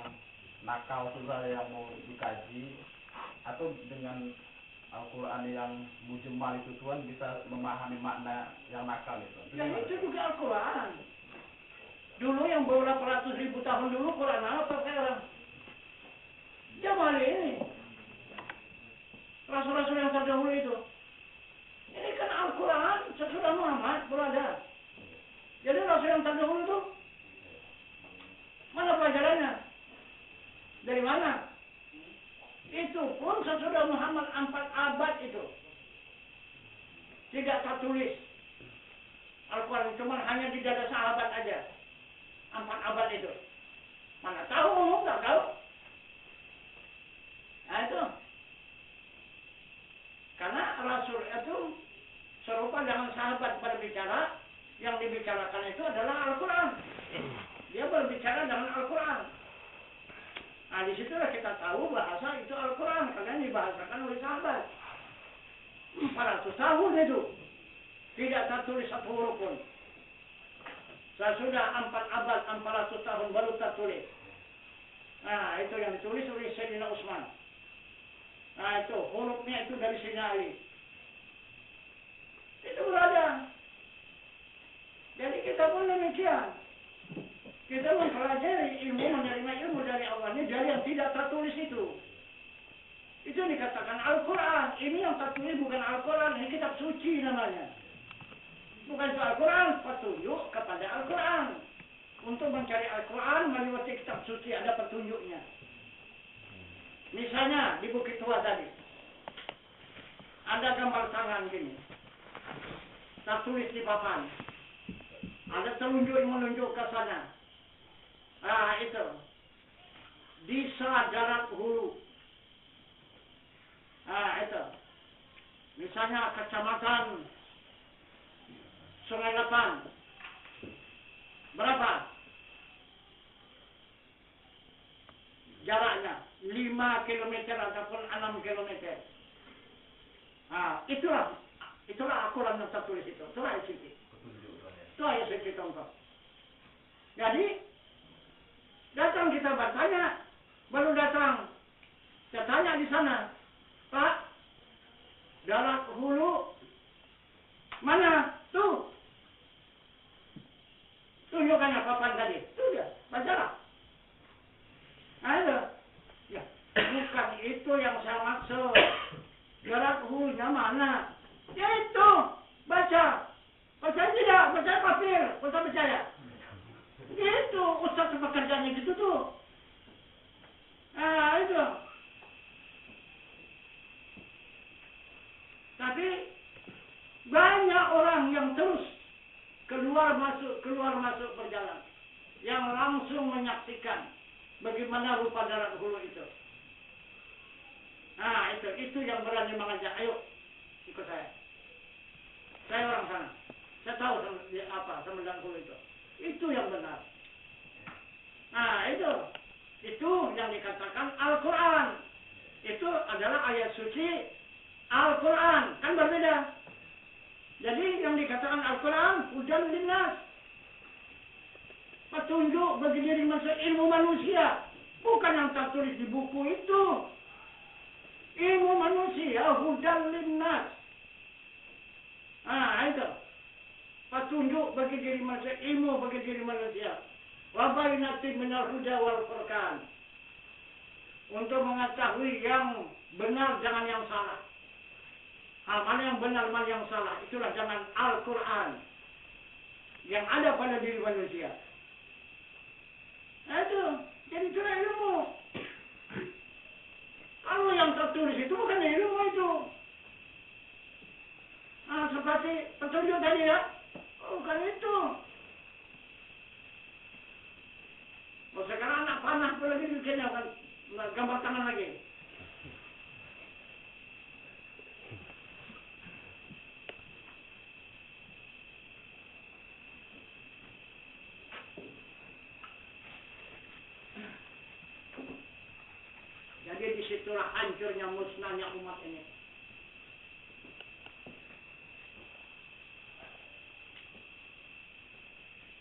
nakal saja yang mau dikaji, atau dengan Al-Quran yang mujmal itu Tuhan bisa memahami makna yang nakal itu? Ya itu juga Al-Quran. Dulu yang beberapa ratus ribu tahun dulu Quran apa sekarang? Zaman ini rasul-rasul yang terdahulu itu. Ini kan Al-Quran sesudah Muhammad berada. Jadi rasul yang terdahulu itu mana pelajarannya? Dari mana? Itu pun sesudah Muhammad 4 abad itu. Tidak tertulis. Al-Quran cuma hanya di dada sahabat aja. 4 abad itu. Mana tahu, nggak tahu. Nah itu. Karena Rasul itu serupa dengan sahabat berbicara, yang dibicarakan itu adalah Al-Quran. Dia berbicara dengan Al-Quran. Nah disitulah kita tahu bahasa itu Al-Quran, karena dibahasakan oleh sahabat. 400 tahun itu. Tidak tertulis satu huruf pun. Sesudah 4 abad, 400 tahun baru tertulis. Nah itu yang ditulis oleh Sayyidina Utsman. Nah itu hurufnya itu dari Sayyidina Ali. Itu berada. Jadi kita pun demikian. Kita mempelajari ilmu, menerima ilmu dari Allah ini dari yang tidak tertulis itu. Itu yang dikatakan Al-Quran. Ini yang tertulis bukan Al-Quran, ini kitab suci namanya. Bukan itu Al-Quran, petunjuk kepada Al-Quran. Untuk mencari Al-Quran melewati kitab suci ada petunjuknya. Misalnya di Bukit Tua tadi, ada gambar tangan gini, tertulis di papan, ada telunjuk yang menunjuk ke sana. Ah itu, Desa Darat Hulu. Ah itu, misalnya kecamatan Sungai Lepan. Berapa jaraknya? 5 km ataupun 6 km. Ah, itulah Al-Quran yang tertulis itu. Itulah ICP. Itulah ICP contoh. Jadi datang kita bertanya, baru datang. Saya tanya di sana, Pak, Darat Hulu mana? Tuh. Tunjukkannya papan tadi. Tuh dia, bacalah. Ada. Ya, bukan itu yang saya maksud. Darat Hulunya mana? Ya itu, baca. Baca tidak, baca papir, baca percaya. Itu, ustaz pekerjaannya gitu tuh. Ah, itu. Tapi banyak orang yang terus keluar masuk berjalan, yang langsung menyaksikan bagaimana rupa Darat Hulu itu. Nah itu yang berani mengajak, ayo ikut saya. Saya orang sana, saya tahu sama Darat Hulu itu. Itu yang benar. Nah itu yang dikatakan Al-Quran. Itu adalah ayat suci Al-Quran, kan berbeda. Jadi yang dikatakan Al-Quran hudan linnas, petunjuk bagi diri manusia, ilmu manusia, bukan yang tertulis di buku itu. Ilmu manusia hudan linnas. Ah itu petunjuk bagi diri manusia, ilmu bagi diri manusia. Wa bainatin minal huda wal furqan, untuk mengetahui yang benar jangan yang salah. Mana yang benar, mana yang salah. Itulah jangan Al-Quran yang ada pada diri manusia. Nah itu, jadi itulah ilmu. Kalau yang tertulis itu bukan ilmu itu. Nah, seperti petunjuk tadi ya. Bukan itu. Oh, sekarang anak panah lagi bikinnya kan gambar tangan lagi. Jadi di disitulah hancurnya musnahnya umat ini.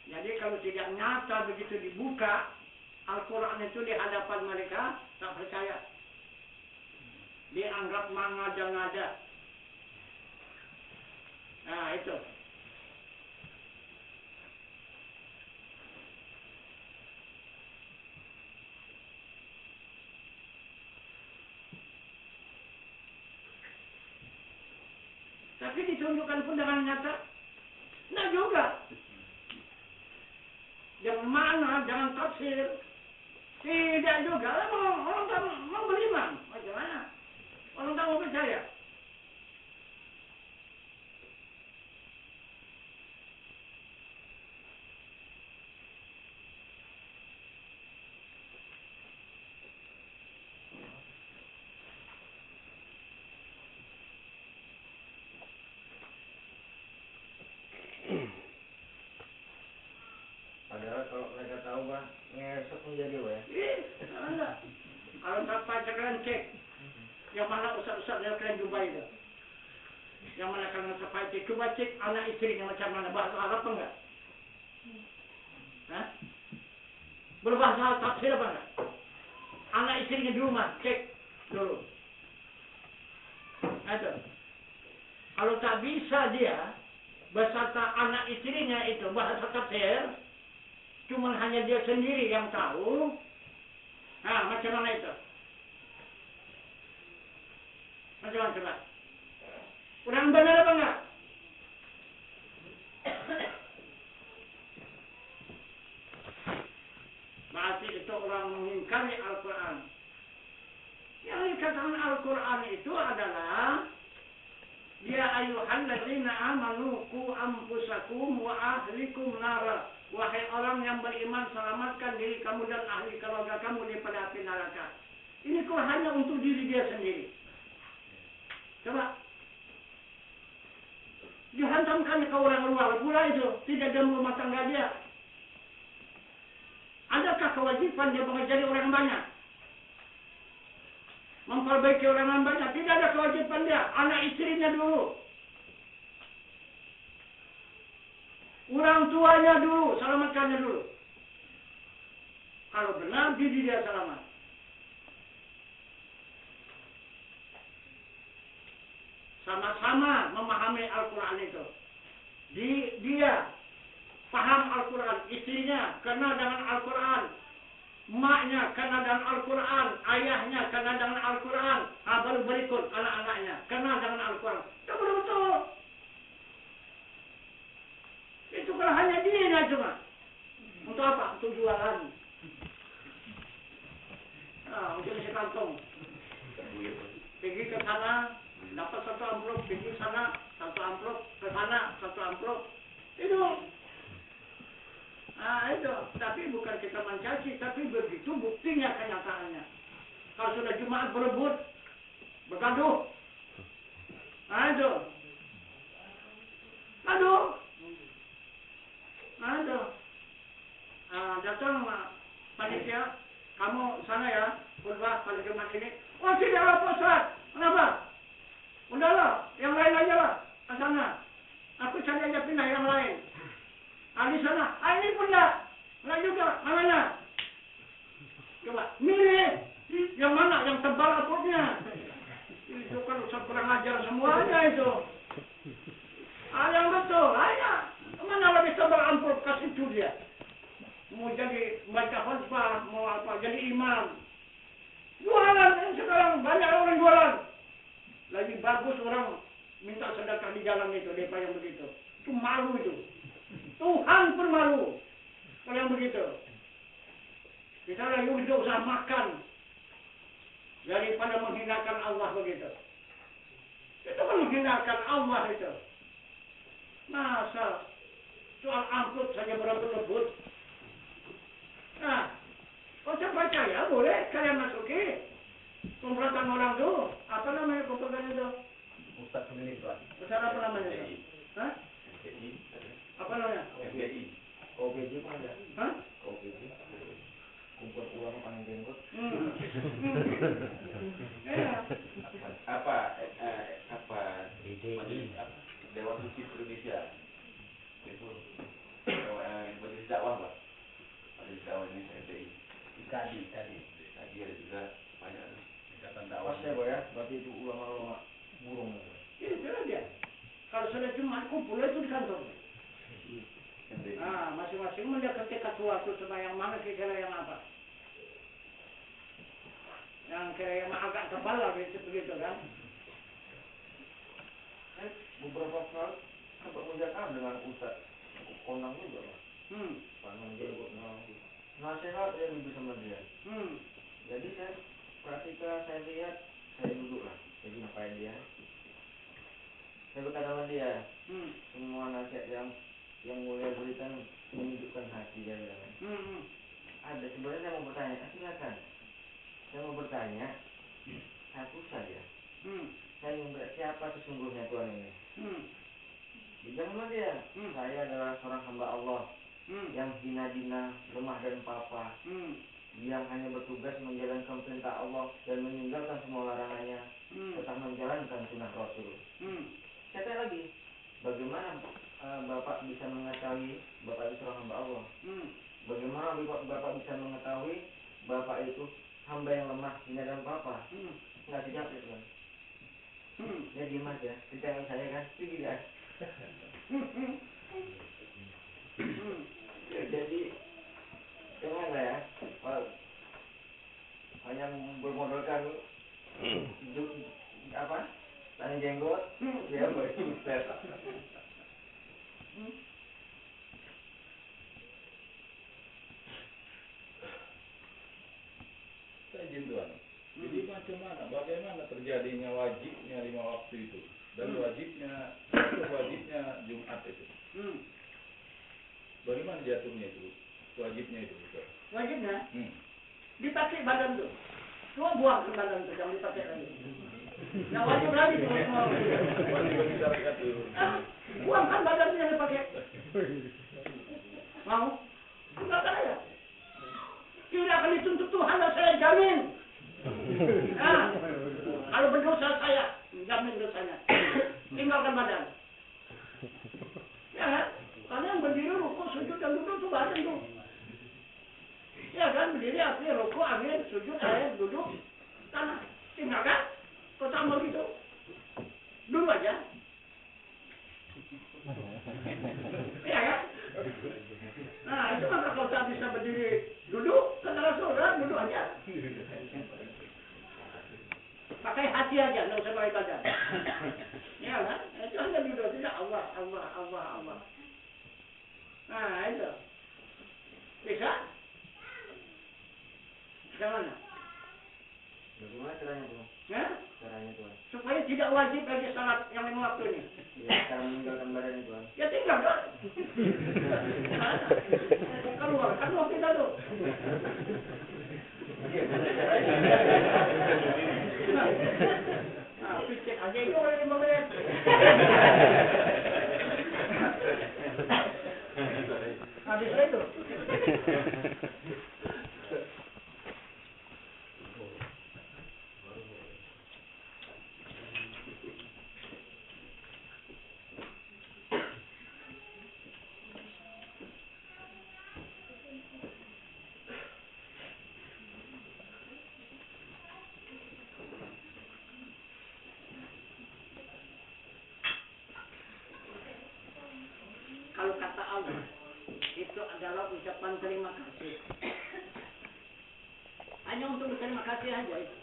Jadi kalau tidak nyata begitu dibuka Al-Quran itu di hadapan mereka, tak percaya. Dianggap mengada-ngada. Nah itu. Tapi ditunjukkan pun dengan nyata. Nah juga. Yang mana, jangan tafsir. Tidak juga. Orang tak mau beriman. Macam mana? Orang tak mau percaya. Padahal kalau mereka tahu mah ngesek menjadi ya. Enggak. Kalau tak baca kalian cek. Yang mana ustaz-ustaz yang kalian jumpa itu. Yang mana kalian sampai cek. Coba cek anak istrinya macam mana. Bahasa Arab apa enggak? Hah? Berbahasa tafsir apa enggak? Anak istrinya di rumah. Cek dulu. Itu. Kalau tak bisa dia. Beserta anak istrinya itu bahasa tafsir. Cuma hanya dia sendiri yang tahu. Nah, macam mana itu? Macam mana coba? Kurang benar apa enggak? Berarti itu orang mengingkari Al-Quran. Yang dikatakan Al-Quran itu adalah ya ayyuhalladzina amanu qu anfusakum wa ahlikum nara. Wahai orang yang beriman, selamatkan diri kamu dan ahli keluarga kamu daripada api neraka. Ini kok hanya untuk diri dia sendiri. Coba. Dihantamkan ke orang luar pula itu. Tidak dalam rumah tangga dia. Adakah kewajiban dia mengajari orang banyak? Memperbaiki orang banyak? Tidak ada kewajiban dia. Anak istrinya dulu. Orang tuanya dulu, selamatkannya dulu. Kalau benar, diri dia selamat. Sama-sama memahami Al-Quran itu. Dia paham Al-Quran, istrinya kenal dengan Al-Quran, maknya kenal dengan Al-Quran, ayahnya kenal dengan Al-Quran, baru berikut anak-anaknya kenal dengan Al-Quran. Itu betul-betul. Itu kalau hanya dia cuma. Untuk apa? Untuk jualan. Nah, untuk isi kantong. Pergi ke sana, dapat satu amplop, pergi sana, satu amplop, ke sana, satu amplop. Itu. Nah, itu. Tapi bukan kita mencaci, tapi begitu buktinya kenyataannya. Kalau sudah Jumat berebut, bergaduh. Nah, itu. Aduh. Ada. Datang panitia, kamu sana ya, khutbah pada Jumat ini. Oh tidak lah Pak Ustaz. Kenapa? Udahlah, yang lain aja lah. Ke sana. Aku cari aja pindah yang lain. Di sana. Ini pun enggak juga. Mana? Coba, milih. Yang mana? Yang tebal apotnya. Itu kan Ustaz kurang ajar semuanya itu. Yang betul. Mana lebih tebal amplop kasih itu dia. Mau jadi baca khutbah, mau apa, jadi imam. Jualan sekarang, banyak orang jualan. Lagi bagus orang minta sedekah di jalan itu, daripada yang begitu. Itu malu itu. Tuhan pun malu. Kalau yang begitu. Kita lagi usaha makan. Daripada menghinakan Allah begitu. Itu kan menghinakan Allah itu. Masa soal angkut saja berebut-rebut. Nah, saya percaya boleh kalian masuki komplotan orang itu. Apa namanya komplotan itu? Ustaz pemilik Pak. Ustaz apa namanya itu? Hah? FPI. Apa namanya? FPI. OPJ apa ada? Hah? OPJ. Kumpul ulama paling jenggot. Apa Dewan Masjid Indonesia itu majelis dakwah Pak, majelis dakwah Indonesia FPI. Tadi ada juga banyak ikatan dakwah. Pas ya Pak ya, berarti itu ulama-ulama burung. Itu dia. Kalau sudah Jumat kumpul itu di kantor. Nah, masing-masing melihat ketika suatu sembahyang mana kira yang apa. Yang kira yang agak tebal lah begitu kan. Beberapa kali sempat menjaga dengan Ustaz Konang juga Pak. Panang jenggot nasihat yang lebih sama dia. Jadi saya lihat, saya duduk lah, jadi ngapain dia. Saya berkata sama dia, semua nasihat yang mulia berikan menunjukkan hati dia bilang. Ada sebenarnya saya mau bertanya, silakan. Saya mau bertanya satu saja. Saya ingin siapa sesungguhnya Tuhan ini? Dijawab sama dia, saya adalah seorang hamba Allah yang hina dina, lemah dan papa, yang hanya bertugas menjalankan perintah Allah dan meninggalkan semua larangannya, tetap menjalankan sunnah Rasul. Saya tanya lagi, bagaimana Bapak bisa mengetahui Bapak itu seorang hamba Allah? Bagaimana Bapak bisa mengetahui Bapak itu hamba yang lemah, hina dan papa? Nggak dijawab itu kan? Dia diem aja, ditanya saya kan, pergi dia. Jadi gimana ya? Hanya bermodalkan tanya jenggot, ya baik Ustaz. Saya izin Tuhan. Jadi bagaimana terjadinya wajibnya 5 waktu itu dan wajibnya Jumat itu? Bagaimana jatuhnya itu? Wajibnya itu Ustaz? Wajibnya? Dipakai badan tuh. Cuma buang ke badan tuh, jangan dipakai lagi. Yang wajib lagi tuh. Wajib syariat itu. Buang kan badan yang dipakai. Mau? Enggak kan ya? Tidak akan dituntut Tuhan, saya jamin. Nah, kalau berdosa saya jamin dosanya. Tinggalkan badan. Ya kan? Karena yang berdiri rukuk, sujud dan duduk itu badan tuh. Ya kan, berdiri artinya rukuk, amin, sujud, amin, duduk, tanah. Tinggalkan. Kau tambah gitu. Dulu aja. Ya kan? Nah, itu maka kalau tak bisa berdiri duduk, setelah sholat, duduk aja. Pakai hati aja, nggak usah pakai badan. Ya kan? Itu hanya duduk, tidak Allah. Nah, itu. Bisa? Bagaimana? Bagaimana caranya Tuhan? Ya? Caranya Tuhan? Supaya tidak wajib lagi salat yang 5 waktunya. Ya, cara meninggalkan badan Tuhan. Ya tinggalkan. Keluar, kan waktu itu tuh. Nah, picek aja itu oleh 5 menit. Habis itu. Kalau kata Allah, itu adalah ucapan terima kasih. Hanya untuk berterima kasih aja itu.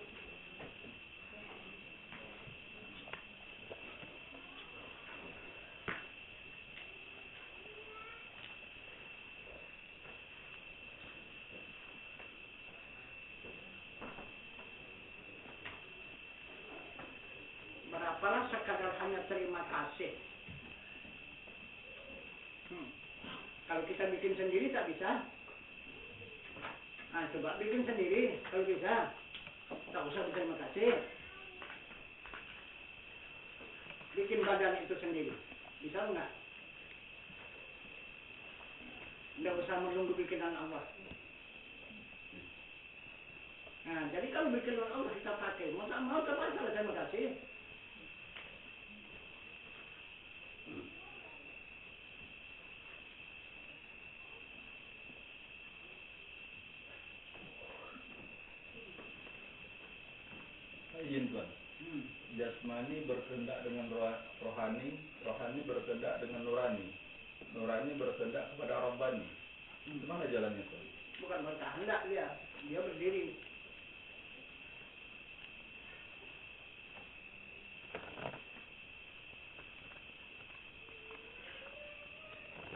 Berapalah sekadar hanya terima kasih. Kalau kita bikin sendiri tak bisa. Nah, coba bikin sendiri kalau bisa. Tak usah berterima kasih. Bikin badan itu sendiri. Bisa enggak? Enggak usah menunggu bikinan Allah. Nah, jadi kalau bikin Allah kita pakai, mau tak mau terpaksa terima kasih. Izin Tuan. Jasmani berkehendak dengan rohani, rohani berkehendak dengan nurani, nurani berkehendak kepada Rabbani. Gimana jalannya Tuan? Bukan berkehendak dia berdiri.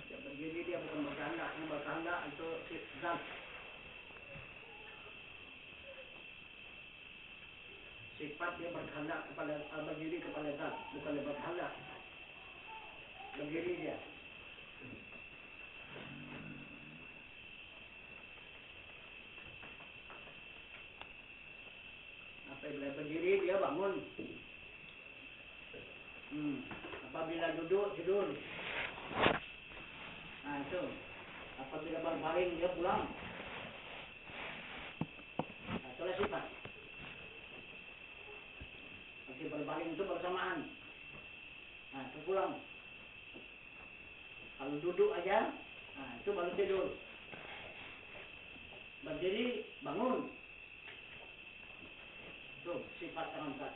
Dia berdiri, dia bukan berkehendak. Yang berkehendak itu zat. Sifat dia berkehendak kepada berdiri kepada zat, bukan dia berkehendak. Berdiri dia. Apabila berdiri dia bangun. Apabila duduk tidur. Nah itu. Apabila berbaring dia pulang. Nah, itulah sifat. Pasti berbaring itu bersamaan. Nah itu pulang. Kalau duduk aja, nah itu baru tidur. Berdiri bangun. Itu sifat orang zat.